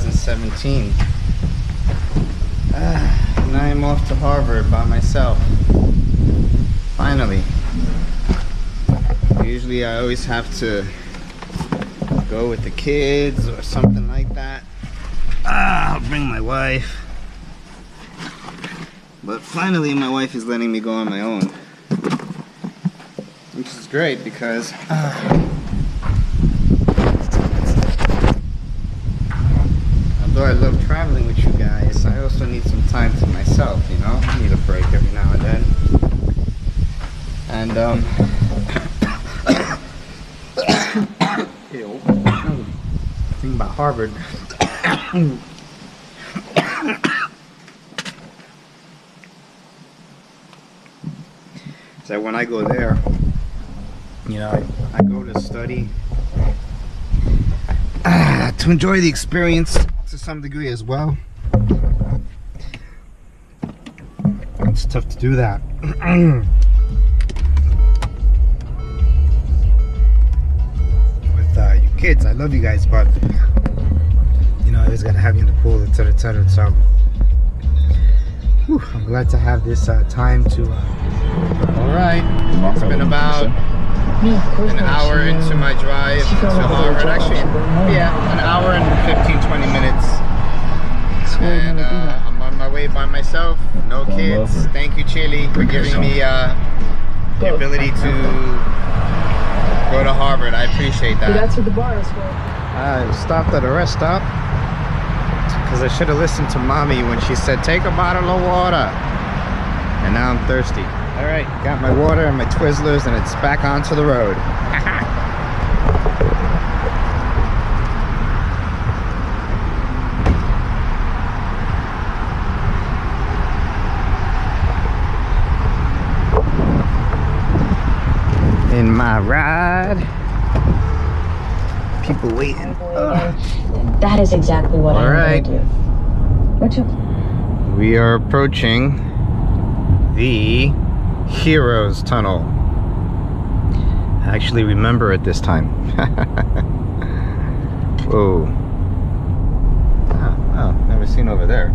2017. And I am off to Harvard by myself. Finally. Usually I always have to go with the kids or something like that. I'll bring my wife. But finally my wife is letting me go on my own. Which is great because although I love traveling with you guys, I also need some time to myself, you know? I need a break every now and then. And ew. Thing about Harvard. So when I go there, you know, I go to study, to enjoy the experience to some degree as well. It's tough to do that. With you kids, I love you guys, but you know, I was gonna have you in the pool, etc. So whew, I'm glad to have this time to. All right, it's been about an hour into my drive to Harvard. Actually, yeah, an hour and 15-20 minutes. And I'm on my way by myself, no kids. Thank you, Chili, for giving me the ability to go to Harvard. I appreciate that. That's what the bar is for. I stopped at a rest stop because I should have listened to Mommy when she said, take a bottle of water. And now I'm thirsty. All right, got my water and my Twizzlers, and it's back onto the road. In my ride, people waiting. That is exactly what I'm going to do. We are approaching the Heroes Tunnel. I actually remember it this time. Whoa. Oh, never seen over there.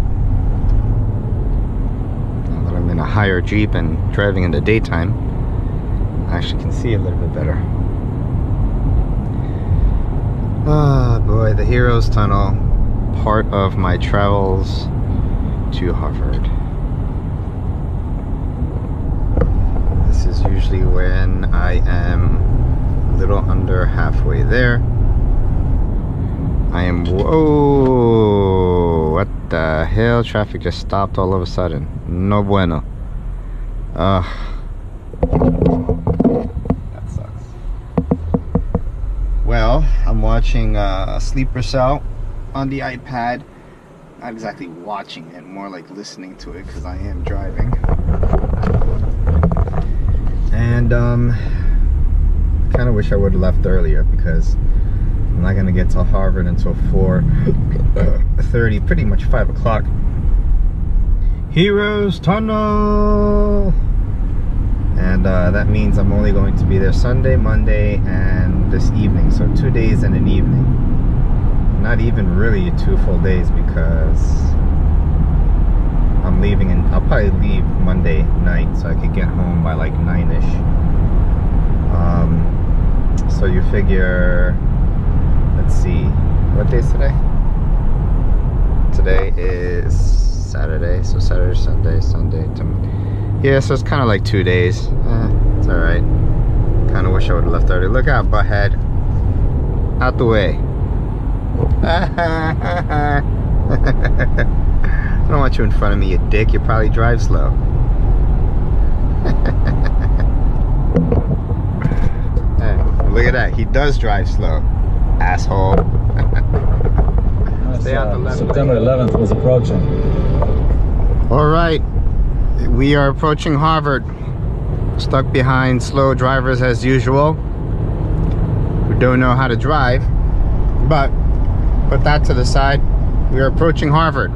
Now that I'm in a higher Jeep and driving in the daytime, I actually can see a little bit better. Oh boy, the Heroes Tunnel, part of my travels to Harvard. This is usually when I am a little under halfway there. I am, whoa, what the hell? Traffic just stopped all of a sudden. No bueno. That sucks. Well, I'm watching Sleeper Cell on the iPad. Not exactly watching it, more like listening to it because I am driving. And kind of wish I would have left earlier because I'm not gonna get to Harvard until 4:30, pretty much 5 o'clock. Heroes Tunnel, and that means I'm only going to be there Sunday, Monday, and this evening. So 2 days and an evening. Not even really 2 full days because I'm leaving, and I'll probably leave Monday night so I could get home by like 9ish. So you figure, let's see, what day is today? Today is Saturday, so Saturday, Sunday, yeah, so it's kind of like 2 days. It's all right. Kind of wish I would have left early. Look out, butthead. Out the way. I don't want you in front of me, you dick. You probably drive slow. Hey, look at that. He does drive slow. Asshole. Stay out the left. September 11th was approaching. All right. We are approaching Harvard. Stuck behind slow drivers as usual. Who don't know how to drive. But put that to the side. We are approaching Harvard.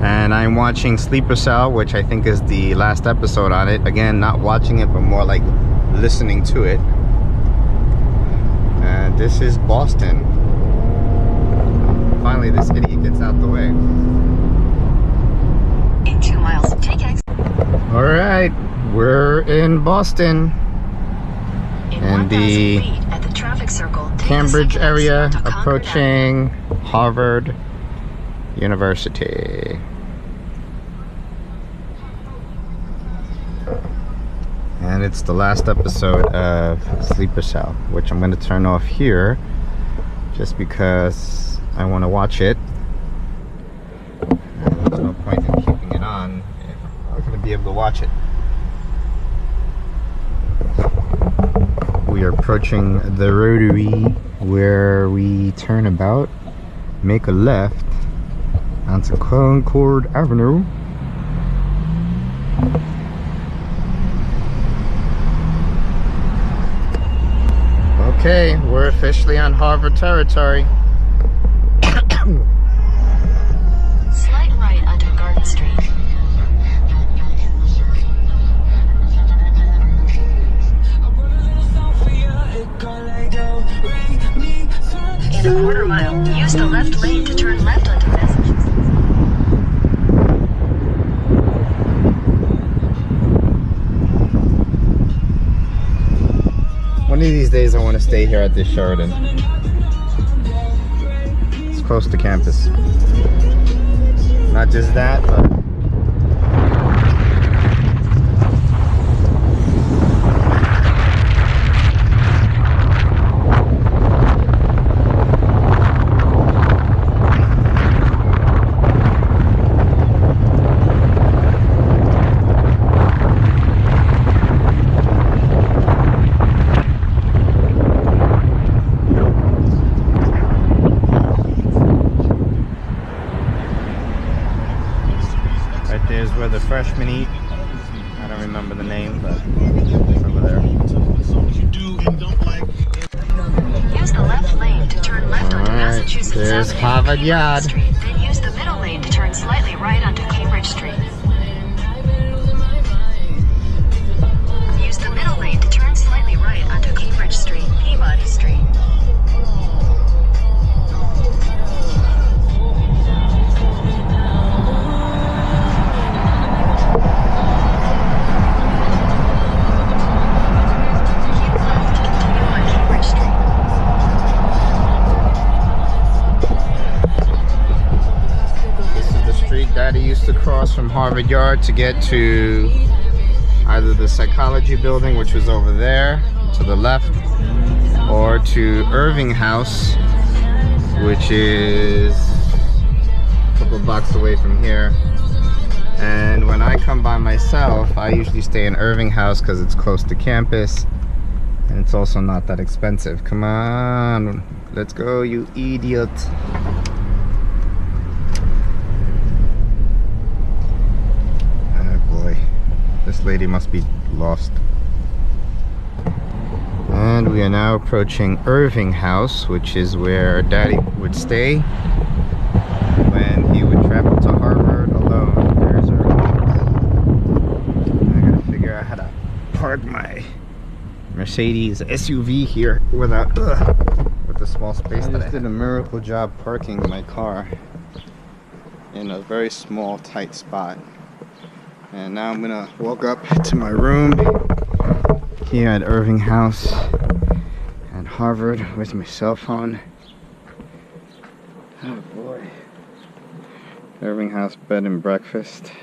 And I'm watching Sleeper Cell, which I think is the last episode on it. Again, not watching it, but more like listening to it. And this is Boston. finally this idiot gets out the way. In 2 miles, take exit. All right, we're in Boston. In And 1,000 the feet at the traffic circle, take the Cambridge second area, exit onto Concord Avenue. approaching Harvard University. And it's the last episode of Sleeper Cell, which I'm going to turn off here just because I want to watch it. And there's no point in keeping it on if I'm not going to be able to watch it. We are approaching the rotary where we turn about, make a left onto Concord Avenue. Okay, we're officially on Harvard territory. Slight right onto Garden Street. In a quarter mile, use the left lane to turn left onto Massachusetts. One of these days I want to stay here at this Sheraton. It's close to campus. Not just that, but right there's where the freshmen eat. I don't remember the name, but it's over there. Use the left lane to turn left onto Alright, Massachusetts there's Avenue, Harvard Cambridge Yard. Street. Then use the middle lane to turn slightly right onto Cambridge Street. Use the middle lane to turn slightly right onto Cambridge Street, Peabody Street. Keep left to continue on Cambridge Street. This is the street Daddy used to cross from Harvard Yard to get to either the psychology building, which was over there to the left, or to Irving House, which is a couple of blocks away from here. And when I come by myself, I usually stay in Irving House because it's close to campus and it's also not that expensive. Come on, let's go, you idiot. Oh boy, this lady must be lost. And we are now approaching Irving House, which is where Daddy would stay when he would travel to Harvard alone. There's Irving House. I gotta figure out how to park my Mercedes SUV here without with the small space that I did a miracle job parking my car in a very small tight spot. And now I'm gonna walk up to my room here at Irving House at Harvard with my cell phone. Oh boy. Irving House bed and breakfast.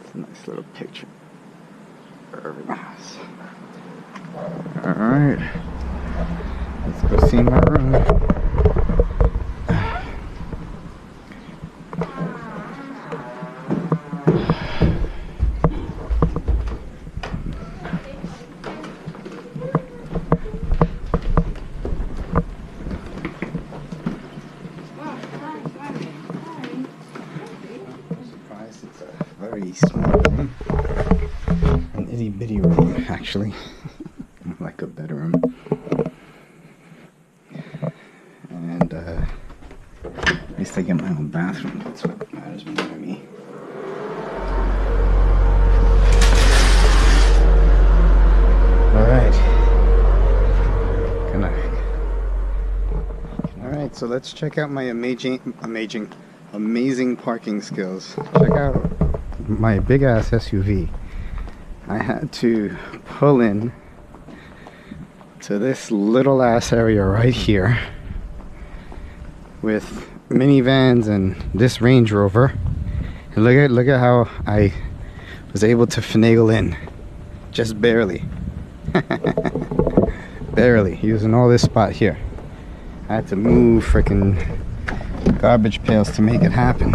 It's a nice little picture. Irving House. Alright. Let's go see my room. It's a very small room, an itty bitty room actually, like a bedroom, and at least I get my own bathroom. That's what matters more to me. All right, good night. All right, So let's check out my amazing parking skills. Check out my big ass SUV. I had to pull in to this little ass area right here with minivans and this Range Rover. And look at how I was able to finagle in, just barely. Barely, using all this spot here. I had to move freaking garbage pails to make it happen,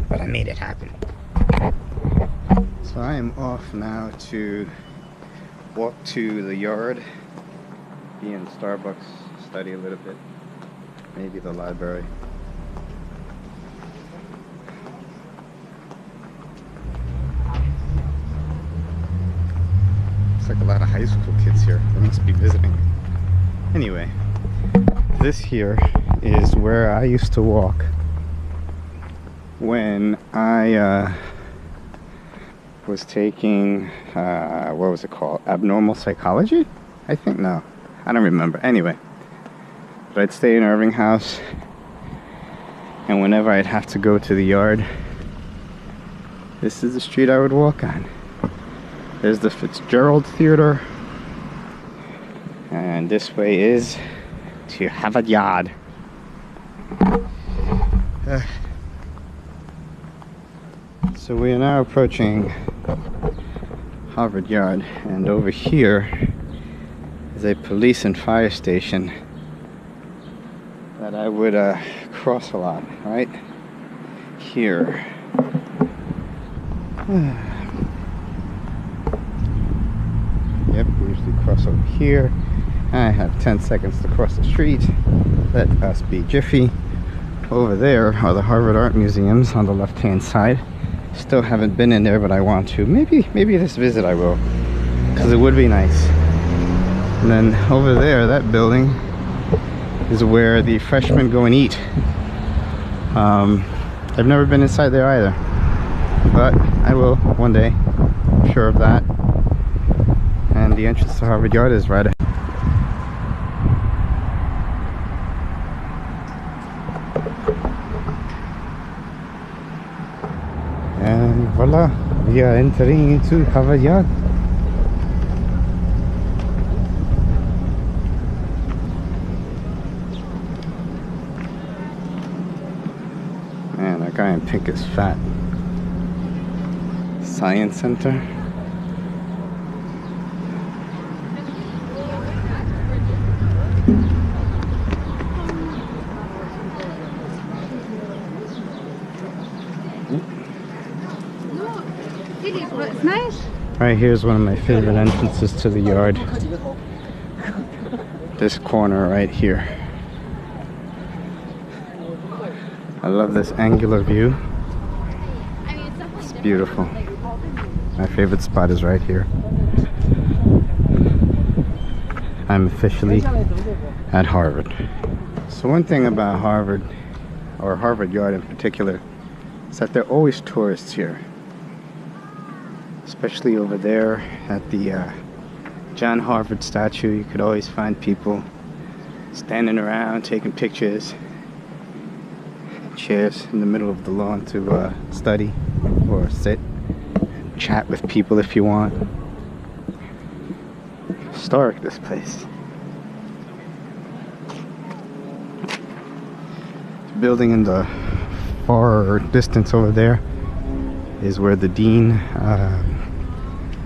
but I made it happen. So I am off now to walk to the yard, be in Starbucks, study a little bit, maybe the library. It's like a lot of high school kids here. They must be visiting. Anyway, this here is where I used to walk when I was taking what was it called? Abnormal psychology? I think. No, I don't remember. Anyway, but I'd stay in Irving House, and whenever I'd have to go to the yard, this is the street I would walk on. There's the Fitzgerald Theater, and this way is to Harvard Yard. So we are now approaching Harvard Yard, and over here is a police and fire station that I would cross a lot, right here. Yep, we usually cross over here. I have 10 seconds to cross the street. Let us be jiffy. Over there are the Harvard Art Museums on the left-hand side. Still haven't been in there, but I want to. Maybe this visit I will, because it would be nice. And then over there, that building is where the freshmen go and eat. I've never been inside there either, but I will one day. I'm sure of that. And the entrance to Harvard Yard is right ahead. And voila, we are entering into Harvard Yard. Man, that guy in pink is fat. Science Center. Right here's one of my favorite entrances to the yard. This corner right here. I love this angular view. It's beautiful. My favorite spot is right here. I'm officially at Harvard. So one thing about Harvard, or Harvard Yard in particular, is that there are always tourists here. Especially over there at the John Harvard statue, you could always find people standing around taking pictures, chairs in the middle of the lawn to study or sit, chat with people if you want. Historic, this place. The building in the far distance over there is where the dean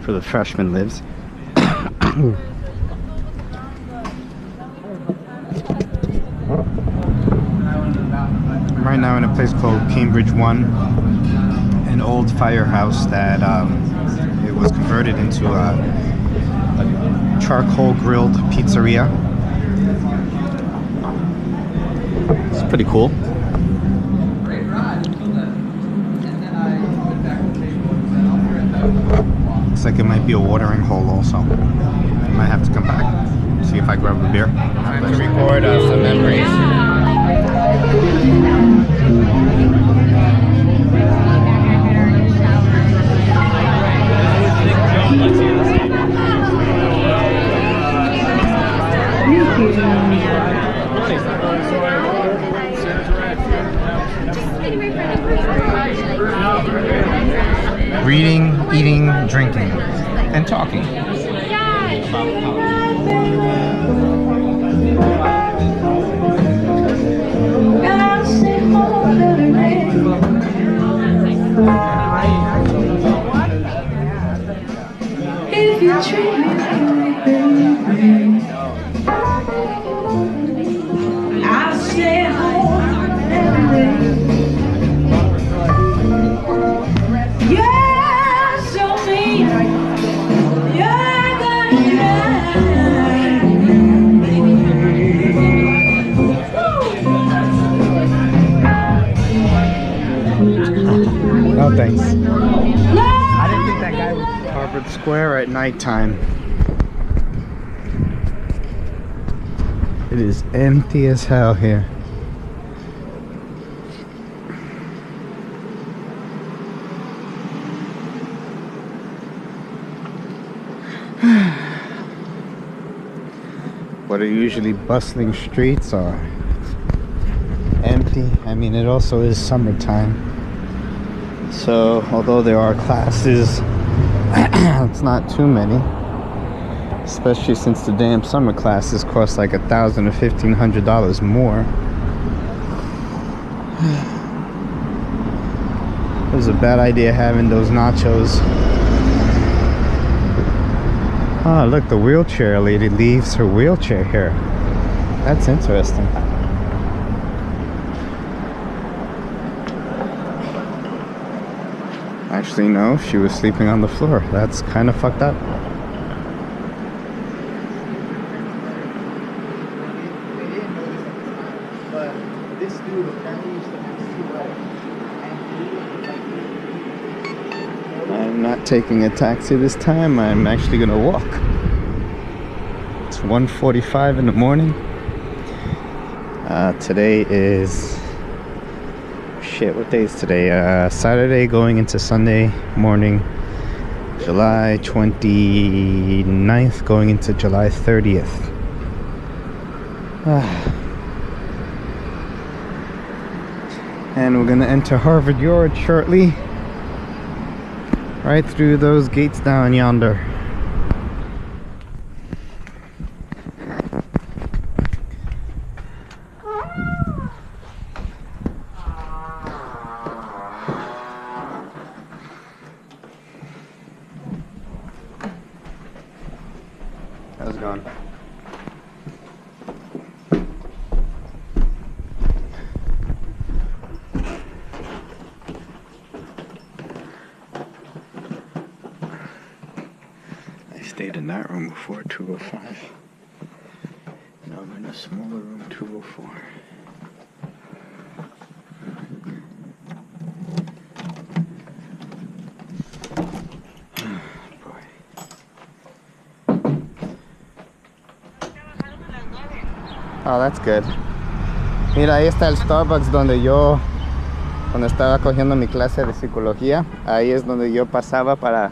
for the freshmen lives. I'm right now in a place called Cambridge 1, an old firehouse that it was converted into a charcoal grilled pizzeria. It's pretty cool. Looks like it might be a watering hole also. Might have to come back, see if I grab a beer. Time to record some memories. eating, drinking, and talking. If you treat me I'll stay home every day. You're so mean. You're gonna No thanks. I didn't think that guy was Harvard Square at nighttime. It is empty as hell here. What are usually bustling streets are empty. I mean, it also is summertime. So, although there are classes, it's not too many. Especially since the damn summer classes cost like $1,000 or $1,500 more. It was a bad idea having those nachos. Oh, look, the wheelchair lady leaves her wheelchair here. That's interesting. Actually, no, she was sleeping on the floor. That's kind of fucked up. But this dude apparently used to have 2 legs. I'm not taking a taxi this time. I'm actually gonna walk. It's 1:45 in the morning. Today is shit. What day is today? Saturday going into Sunday morning. July 29th going into July 30th. And we're gonna enter Harvard Yard shortly. Right through those gates down yonder. How's it going? I stayed in that room before, 205. Now I'm in a smaller room, 204. Oh, that's good. Mira, ahí está el Starbucks donde yo, cuando estaba cogiendo mi clase de psicología, ahí es donde yo pasaba para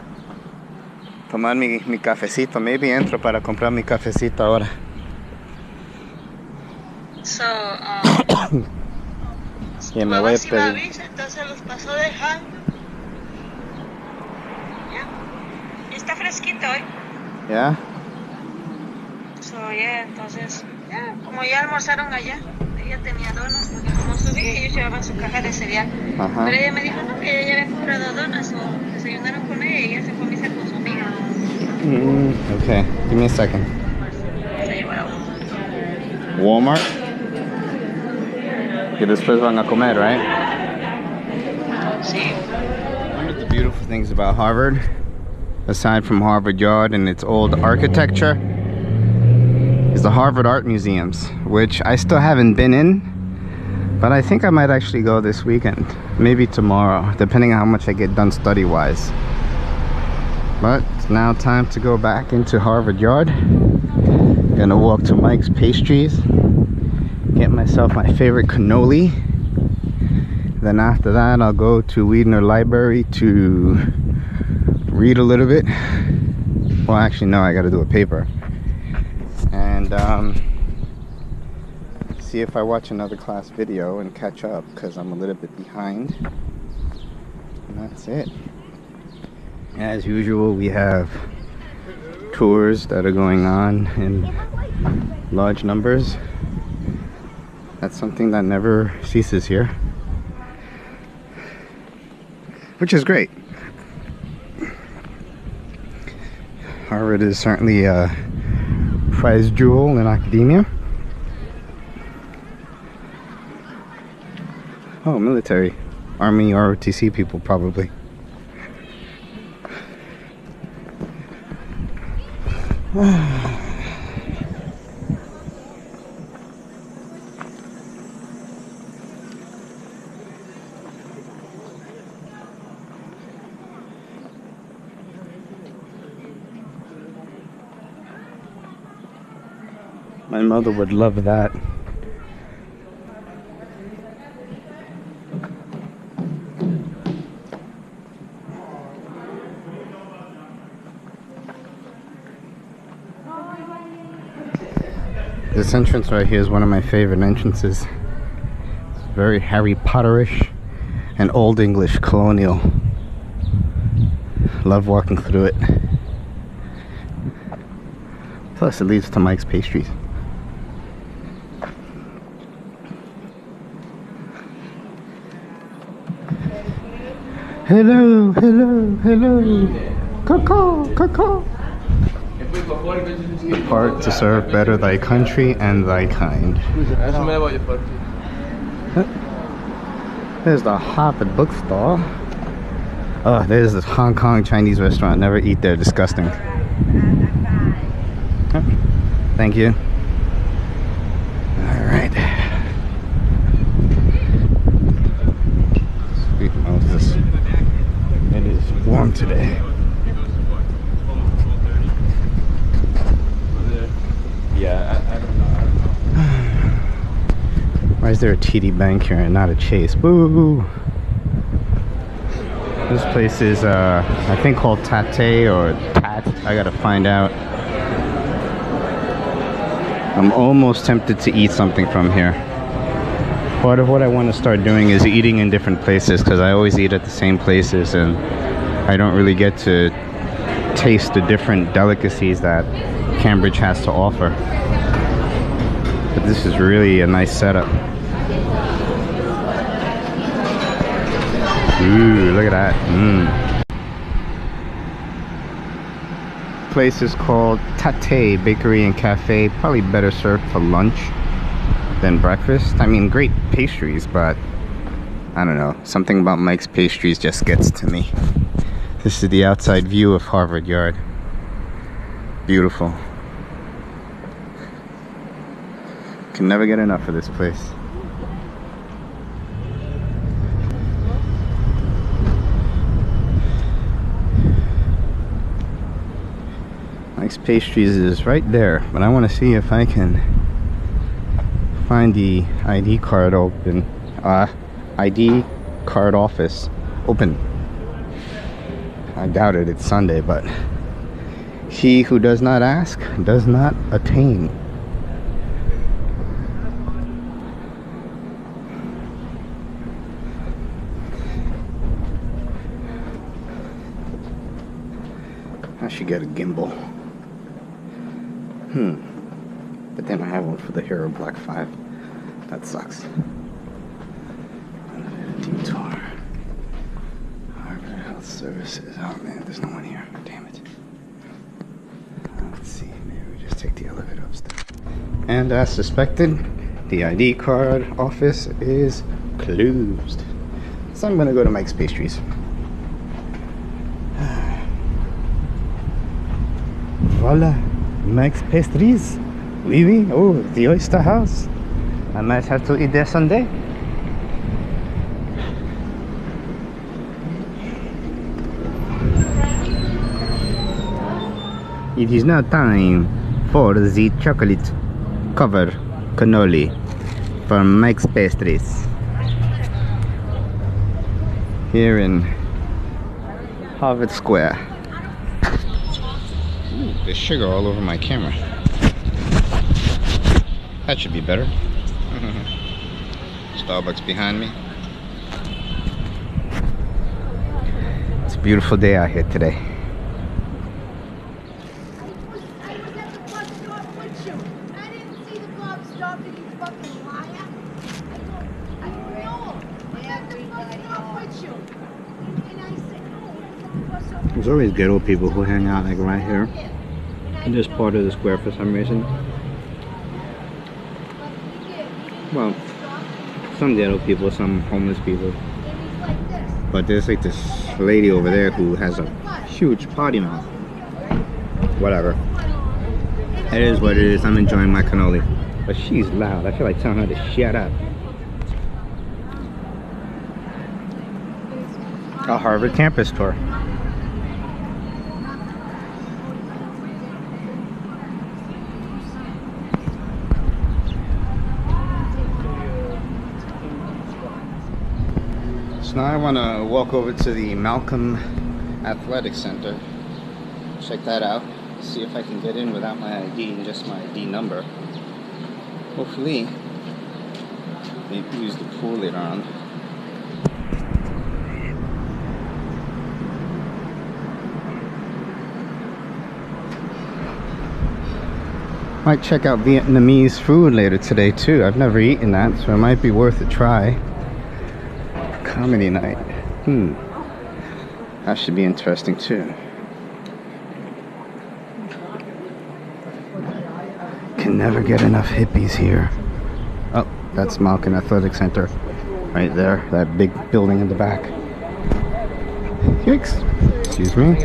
tomar mi cafecito. Maybe entro para comprar mi cafecito ahora. So, Y me voy a si me pedir. avisa, entonces los paso dejando. Ya. Está fresquito hoy. ¿Ya? So, yeah, entonces, ya, como ya almorzaron allá, ella tenía donas, porque como subí, ellos llevaban su caja de cereal. Ajá. Pero ella me dijo, no, que ella ya había comprado donas, o desayunaron con ella y ella se fue a misa con su amiga. Okay, give me a second. Se llevó a Walmart. Y después van a comer, right? Sí. One of the beautiful things about Harvard, aside from Harvard Yard and its old architecture, is the Harvard Art Museums, which I still haven't been in, but I think I might actually go this weekend, maybe tomorrow, depending on how much I get done study-wise. But it's now time to go back into Harvard Yard. Gonna walk to Mike's Pastries, get myself my favorite cannoli. Then after that, I'll go to Wiedner Library to read a little bit. Well, actually, no, I gotta do a paper. And see if I watch another class video and catch up, because I'm a little bit behind. And that's it. As usual, we have tours that are going on in large numbers. That's something that never ceases here, which is great. Harvard is certainly a prize jewel in academia. Oh, military. Army, ROTC people, probably. My mother would love that. This entrance right here is one of my favorite entrances. It's very Harry Potterish and Old English colonial. Love walking through it. Plus it leads to Mike's Pastries. Hello, hello, hello. Coco, coco. Part to serve better thy country and thy kind. There's the Harvard bookstore. Oh, there's this Hong Kong Chinese restaurant. Never eat there. Disgusting. Oh, thank you. Alright. Sweet Moses. It is warm today. Yeah, I don't know. Why is there a TD Bank here and not a Chase? Boo! This place is, I think called Tate or Tat. I gotta find out. I'm almost tempted to eat something from here. Part of what I want to start doing is eating in different places, because I always eat at the same places and I don't really get to taste the different delicacies that Cambridge has to offer. But this is really a nice setup. Ooh, look at that. Place is called Tate Bakery and Cafe. Probably better served for lunch than breakfast. I mean, great pastries, but I don't know. Something about Mike's Pastries just gets to me. This is the outside view of Harvard Yard. Beautiful. Can never get enough of this place. Mike's Pastries is right there, but I want to see if I can find the ID card open. ID card office open. I doubt it. It's Sunday, but he who does not ask does not attain. I should get a gimbal. But then I have one for the Hero Black 5. That sucks. Team tour. Harvard Health Services. Oh man, there's no one here. Damn it. Let's see. Maybe we just take the elevator upstairs. And as suspected, the ID card office is closed. So I'm gonna go to Mike's Pastries. Voila, Mike's Pastries. Oui, oui. Oh, the Oyster House. I might have to eat there someday. It is now time for the chocolate covered cannoli from Mike's Pastries here in Harvard Square. Ooh, there's sugar all over my camera. That should be better. Starbucks behind me. It's a beautiful day out here today. There's always ghetto people who hang out like right here in this part of the square for some reason. Well, some ghetto people, some homeless people. But there's like this lady over there who has a huge potty mouth. Whatever. It is what it is. I'm enjoying my cannoli. But she's loud. I feel like telling her to shut up. A Harvard campus tour. So now I want to walk over to the Malcolm Athletic Center. Check that out. See if I can get in without my ID and just my ID number. Hopefully, maybe use the pool later on. Might check out Vietnamese food later today too. I've never eaten that, so it might be worth a try. Comedy night. That should be interesting too. Can never get enough hippies here. Oh, that's Malcolm Athletic Center. Right there. That big building in the back. Yikes. Excuse me.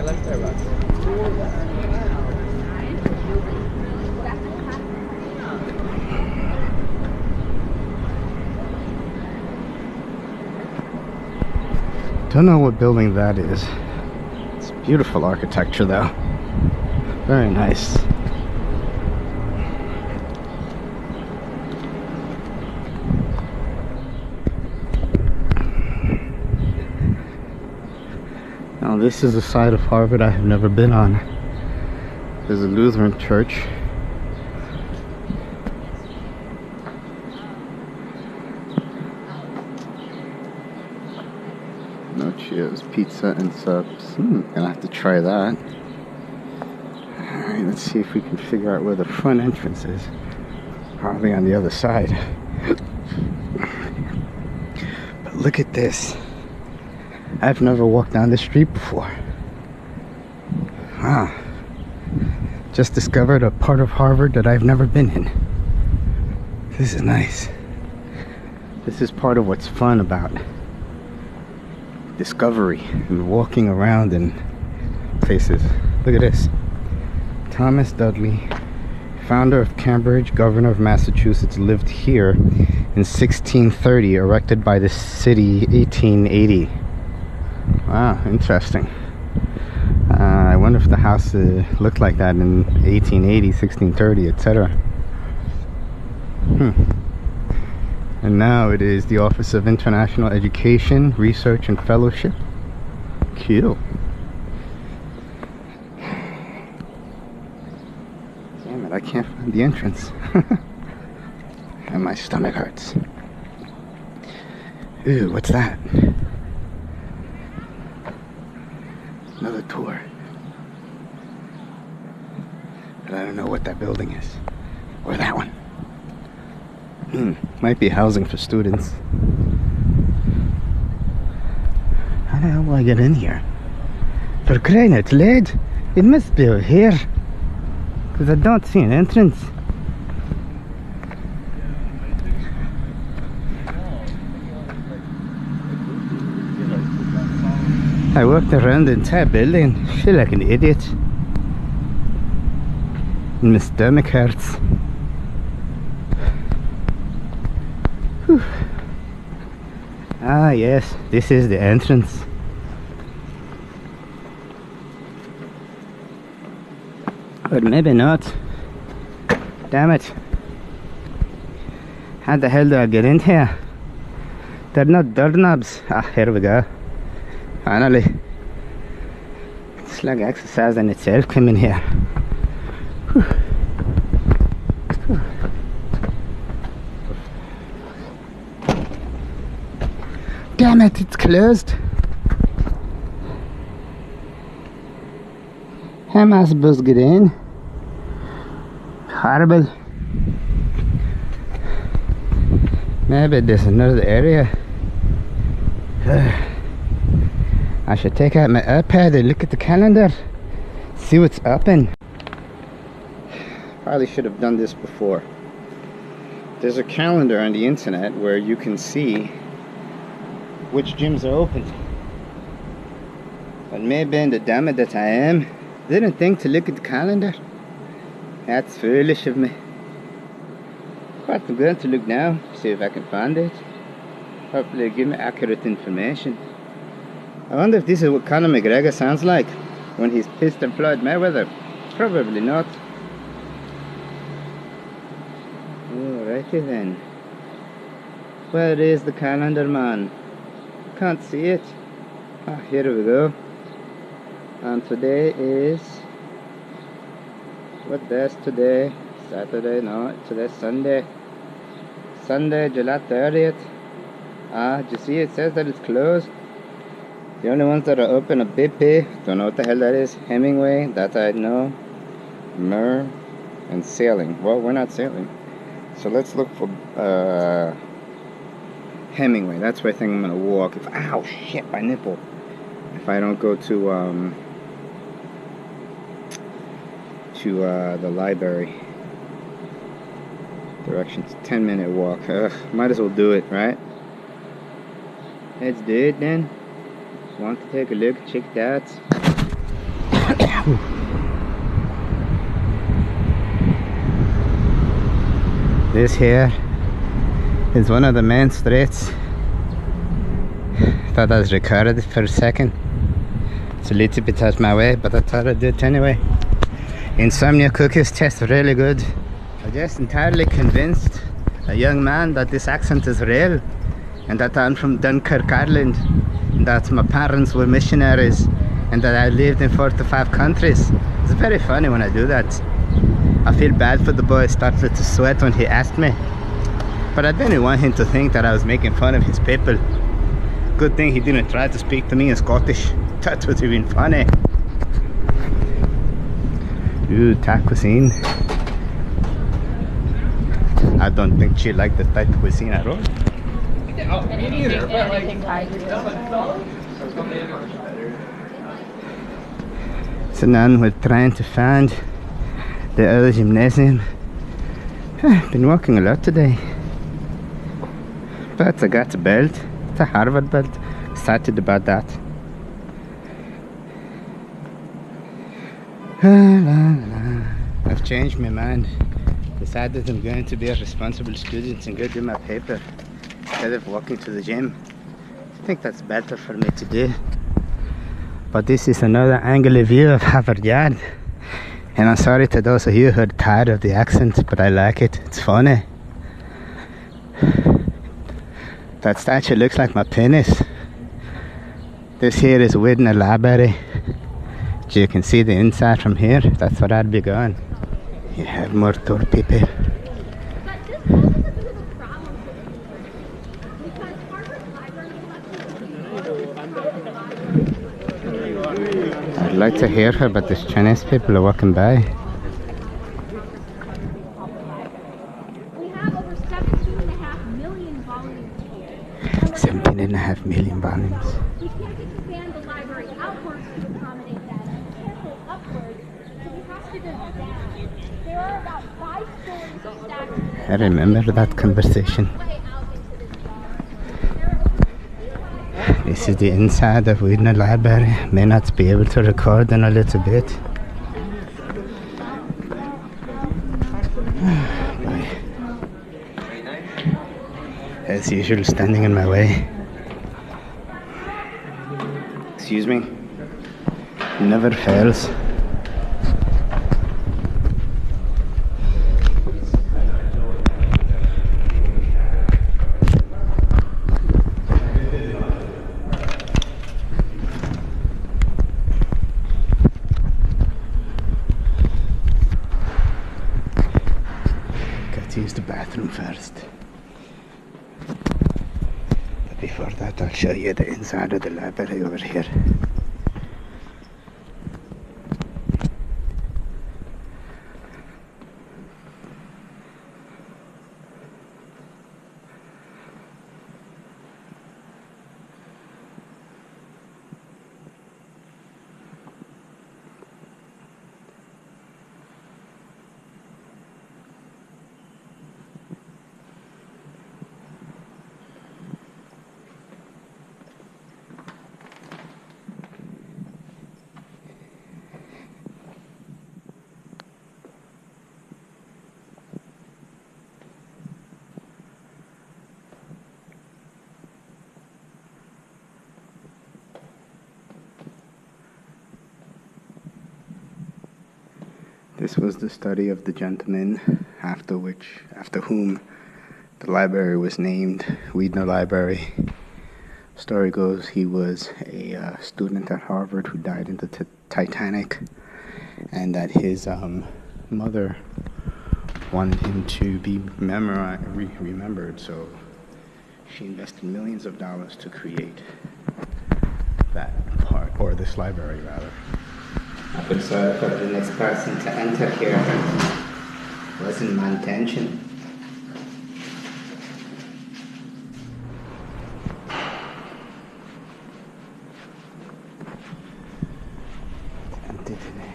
Don't know what building that is. It's beautiful architecture though. Very nice. Now this is the side of Harvard I have never been on. There's a Lutheran church. Cheers, pizza and subs. Gonna have to try that. Alright, let's see if we can figure out where the front entrance is. Probably on the other side. But look at this. I've never walked down this street before. Just discovered a part of Harvard that I've never been in. This is nice. This is part of what's fun about discovery and walking around in places. Look at this. Thomas Dudley, founder of Cambridge, governor of Massachusetts, lived here in 1630, erected by the city 1880. Wow, interesting. I wonder if the house looked like that in 1880, 1630, etc. And now it is the Office of International Education, Research and Fellowship. Cool. Damn it, I can't find the entrance. And my stomach hurts. Ooh, what's that? Another tour. But I don't know what that building is. Or that one. Might be housing for students. How the hell will I get in here? For crying out loud, it must be over here. Because I don't see an entrance. I walked around the entire building. I feel like an idiot. And my stomach hurts. Whew. Ah yes, this is the entrance. But maybe not. Damn it. How the hell do I get in here? They're not doorknobs. Ah, here we go. Finally. It's like exercise in itself coming here. Whew. Damn it, it's closed. Hamas bus gedaan. Horrible. Maybe there's another area. I should take out my iPad and look at the calendar. See what's open. Probably should have done this before. There's a calendar on the internet where you can see which gyms are open. But maybe in the dummy that I am, didn't think to look at the calendar. That's foolish of me. But I'm going to look now, see if I can find it. Hopefully it'll give me accurate information. I wonder if this is what Conor McGregor sounds like when he's pissed at Floyd Mayweather. Probably not. Alrighty then. Where is the calendar, man? Can't see it. Ah, here we go. And today is... what day is today? Saturday? No, today's Sunday. Sunday, July 30th. Ah, do you see it says that it's closed? The only ones that are open are BP, don't know what the hell that is, Hemingway, that I know, Mer, and Sailing. Well, we're not sailing. So let's look for Hemingway. That's where I think I'm gonna walk. Ow, shit, my nipple. If I don't go to the library. Directions, 10-minute walk. Might as well do it, right? Let's do it then. Want to take a look, check that. This here is one of the main streets. Thought I was recorded for a second. It's a little bit out my way, but I thought I'd do it anyway. Insomnia cookies taste really good. I'm just entirely convinced, a young man, that this accent is real, and that I'm from Dunkirk, Ireland, and that my parents were missionaries, and that I lived in 4 to 5 countries. It's very funny when I do that. I feel bad for the boy. I started to sweat when he asked me, but I didn't want him to think that I was making fun of his people. Good thing he didn't try to speak to me in Scottish. That would have been funny. Ooh, tac cuisine. I don't think she liked the type of cuisine at all. Me neither, but like... So now we're trying to find the other gymnasium. I've been walking a lot today. But I got a belt. It's a Harvard belt. Excited about that. I've changed my mind. Decided I'm going to be a responsible student and go do my paper instead of walking to the gym. I think that's better for me to do. But this is another angular view of Harvard Yard. And I'm sorry to those of you who are tired of the accent, but I like it. It's funny. That statue looks like my penis. This here is Widner Library. You can see the inside from here. That's where I'd be going. You have more tour people. I'd like to hear her, but these Chinese people are walking by. We have over 17.5 million volumes here. 17.5 million volumes. We can't expand the library outwards to accommodate that. We can't go upwards, so we have to go down. There are about 5 stories of statues. I remember that conversation. This is the inside of Widner Library. May not be able to record in a little bit. As usual, standing in my way. Excuse me. Never fails. Got to use the bathroom first. But before that, I'll show you the inside of the library over here. This was the study of the gentleman after whom the library was named, Widener Library. Story goes he was a student at Harvard who died in the Titanic, and that his mother wanted him to be remembered, so she invested millions of dollars to create that part, or this library rather. I've been sorry for the next person to enter here. Wasn't my intention. Empty today.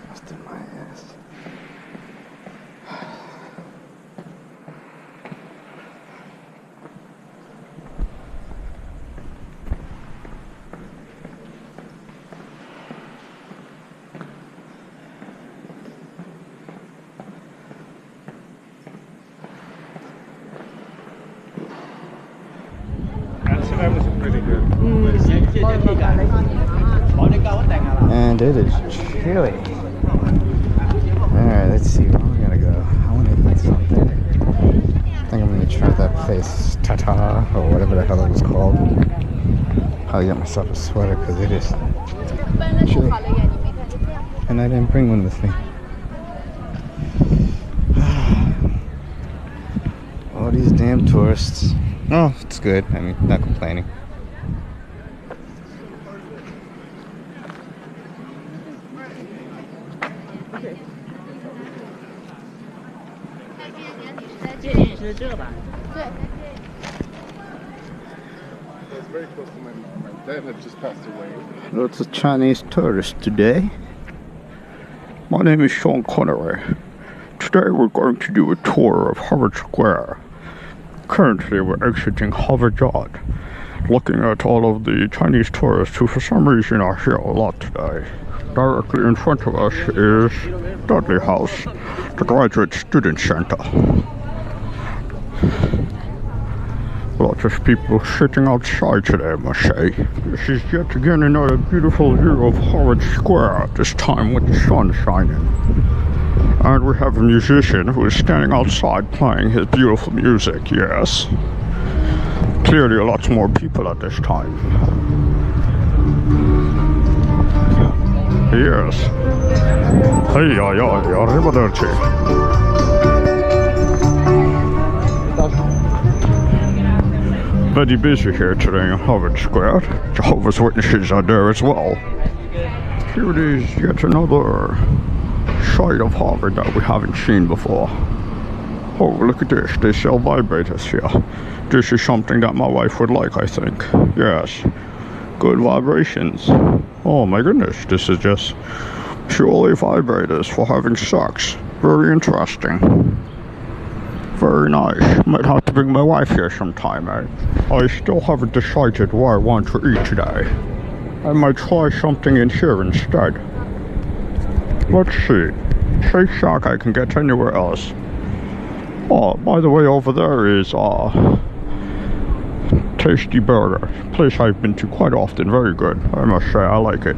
Busted my ass. Amsterdam was pretty good. And it is chilly. Alright, let's see, where am I gonna go? I wanna eat something. I think I'm gonna try that place, Tata, or whatever the hell it was called. I'll get myself a sweater because it is chilly. And I didn't bring one with me. All these damn tourists. Oh, it's good. I mean, not complaining. It's very close to my mom. My dad had just passed away. Lots of Chinese tourists today. My name is Sean Connery. Today we're going to do a tour of Harvard Square. Currently we're exiting Harvard Yard, looking at all of the Chinese tourists who for some reason are here a lot today. Directly in front of us is Dudley House, the Graduate Student Center. Lots of people sitting outside today, I must say. This is yet again another beautiful view of Harvard Square, this time with the sun shining. And we have a musician who is standing outside playing his beautiful music, yes. Clearly a lot more people at this time. Yes. Hey, arrivederci. Very busy here today in Harvard Square. Jehovah's Witnesses are there as well. Here it is, yet another side of Harvard that we haven't seen before. Oh, look at this. They sell vibrators here. This is something that my wife would like, I think. Yes. Good vibrations. Oh my goodness. This is just purely vibrators for having sex. Very interesting. Very nice. Might have to bring my wife here sometime, eh? I still haven't decided what I want to eat today. I might try something in here instead. Let's see. Shake Shack I can get anywhere else. Oh, by the way, over there is Tasty Burger. Place I've been to quite often. Very good. I must say, I like it.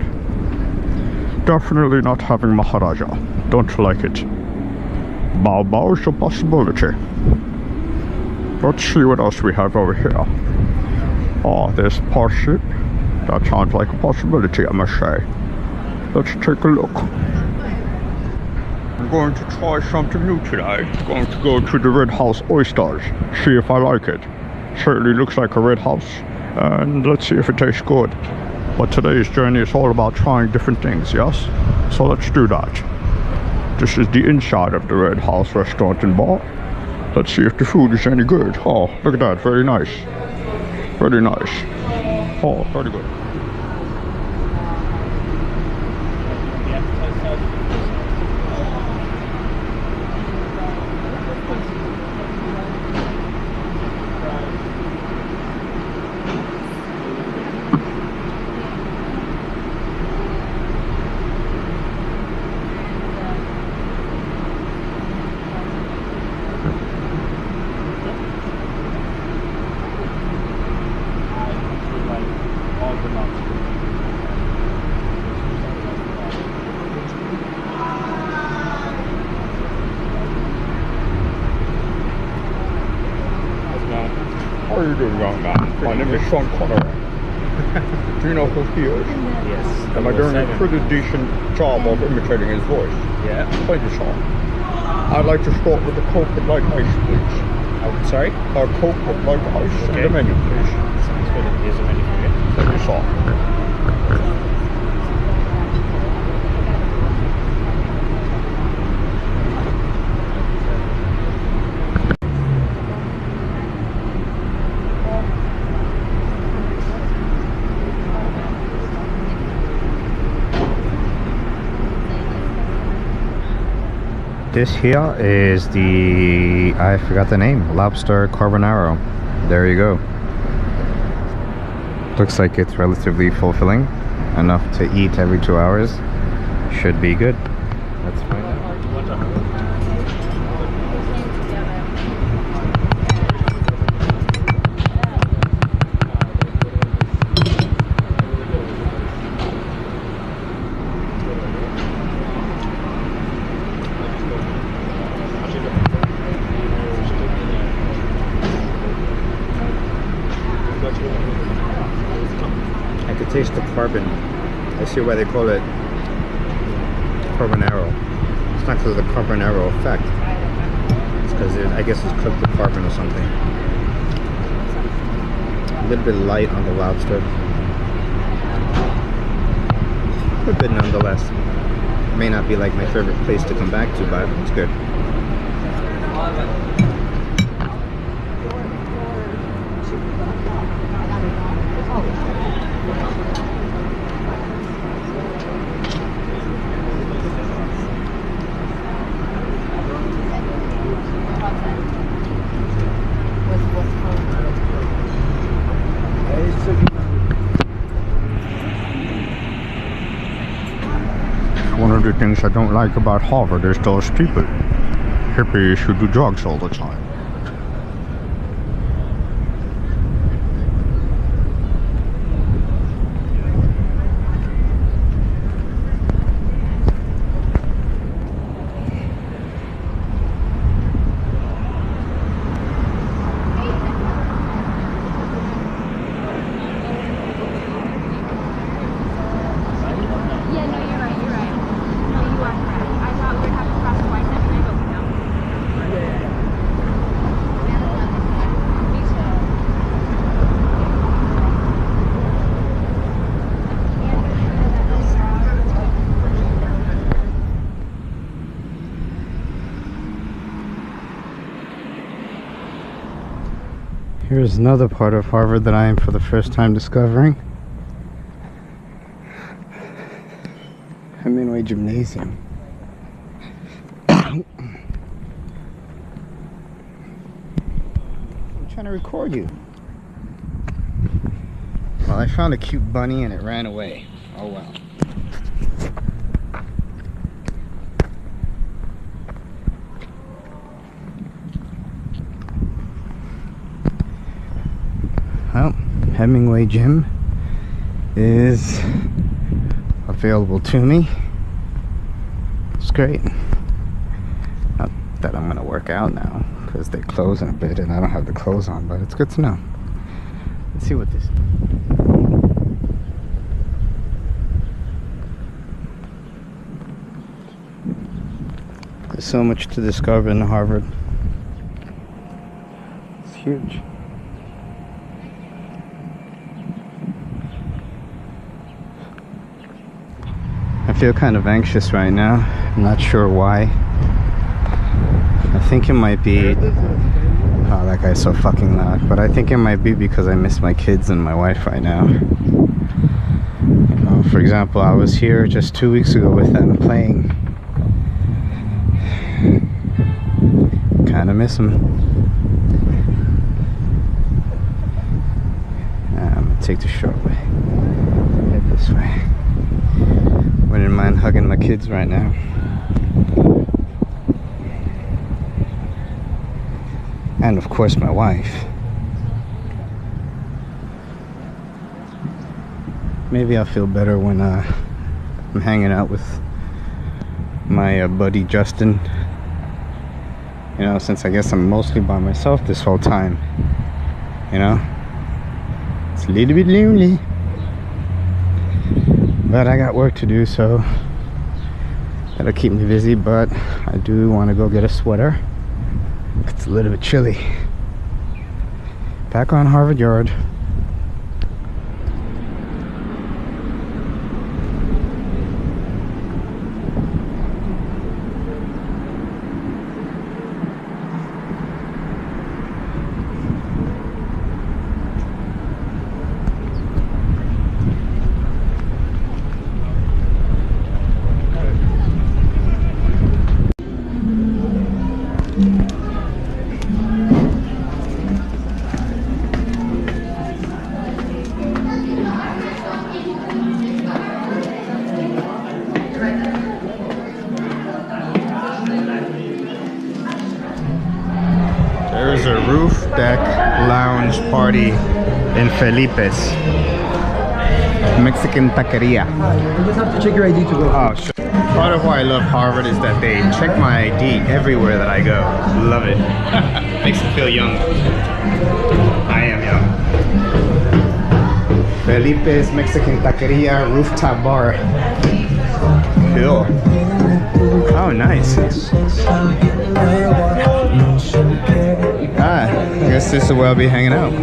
Definitely not having Maharaja. Don't like it. Bao Bao is a possibility. Let's see what else we have over here. Oh, there's Parship. That sounds like a possibility, I must say. Let's take a look. I'm going to try something new today. I'm going to go to the Red House Oysters. See if I like it. Certainly looks like a Red House. And let's see if it tastes good. But today's journey is all about trying different things, yes? So let's do that. This is the inside of the Red House restaurant and bar. Let's see if the food is any good. Oh, look at that. Very nice. Very nice. Oh, very good. How are you doing, young man? My name is Sean Connery. Do you know who he is? Yes. Am I doing a pretty decent job of imitating his voice? Yeah. Thank you, Sean. I'd like to start with a Coke with light ice, please. Oh, sorry? A Coke with light ice in the menu, please. Sounds good. Here's the menu for you. Thank you, Sean. This here is the, I forgot the name, lobster carbonara. There you go. Looks like it's relatively fulfilling, enough to eat every 2 hours. Should be good. Let's find out. I could taste the carbon. I see why they call it carbonaro. It's not because of the carbonaro effect. It's because I guess it's cooked with carbon or something. A little bit light on the lobster, but good nonetheless. May not be like my favorite place to come back to, but it's good. One of the things I don't like about Harvard is those people. Hippies who do drugs all the time. Yeah, no, you're right, you're right. No, you are correct. I thought we would have to cross the white line, but we don't. Here's another part of Harvard that I am for the first time discovering. Hemingway Gymnasium. I'm trying to record you. Well, I found a cute bunny and it ran away. Oh well. Well, Hemingway Gym is available to me. It's great. Not that I'm gonna work out now because they close in a bit and I don't have the clothes on, but it's good to know. Let's see what this is. There's so much to discover in Harvard. It's huge. I feel kind of anxious right now. I'm not sure why. I think it might be... Oh, that guy's so fucking loud. But I think it might be because I miss my kids and my wife right now. You know, for example, I was here just 2 weeks ago with them playing. Kind of miss them. I'm gonna take the short way. Head this way. Wouldn't mind hugging my kids right now. And of course my wife. Maybe I'll feel better when I'm hanging out with my buddy Justin. You know, since I guess I'm mostly by myself this whole time. You know? It's a little bit lonely. But I got work to do, so that'll keep me busy. But I do want to go get a sweater. It's a little bit chilly. Back on Harvard Yard. There's a roof deck lounge party in Felipe's. Mexican taqueria. You just have to check your ID to go. Oh, sure. Part of why I love Harvard is that they check my ID everywhere that I go. Love it. Makes me feel young. I am young. Felipe's Mexican taqueria rooftop bar. Cool. Oh, nice. Ah, I guess this is where I'll be hanging out.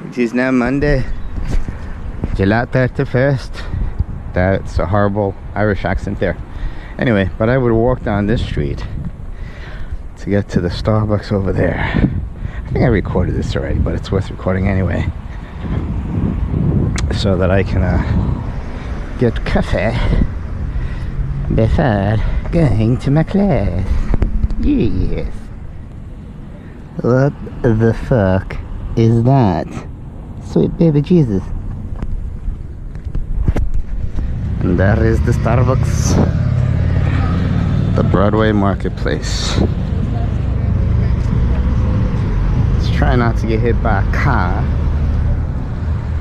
It is now Monday, July 31st. That's a horrible Irish accent there. Anyway, but I would walk down this street to get to the Starbucks over there. I think I recorded this already, but it's worth recording anyway, so that I can get coffee before going to my class. Yes. What the fuck is that? Sweet baby Jesus. And that is the Starbucks, the Broadway Marketplace. Let's try not to get hit by a car.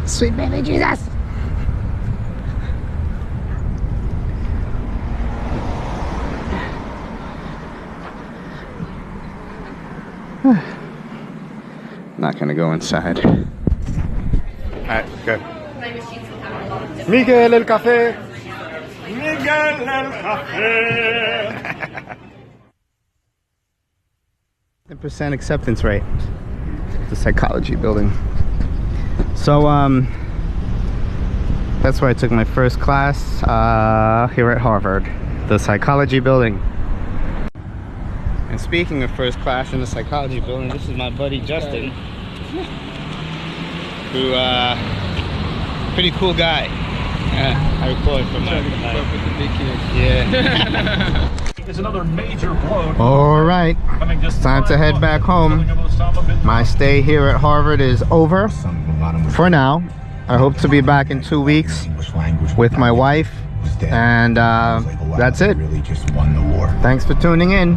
Sweet baby Jesus. Not gonna go inside. Alright, good. Miguel, el café. Miguel! percent acceptance rate. The psychology building. So that's where I took my first class here at Harvard, the psychology building. And speaking of first class in the psychology building, this is my buddy Justin, who pretty cool guy. Yeah, I record from my yeah. Is another major blow. All right, it's time to head back home. My stay here at Harvard is over for now. I hope to be back in 2 weeks with my wife, and that's it. Thanks for tuning in.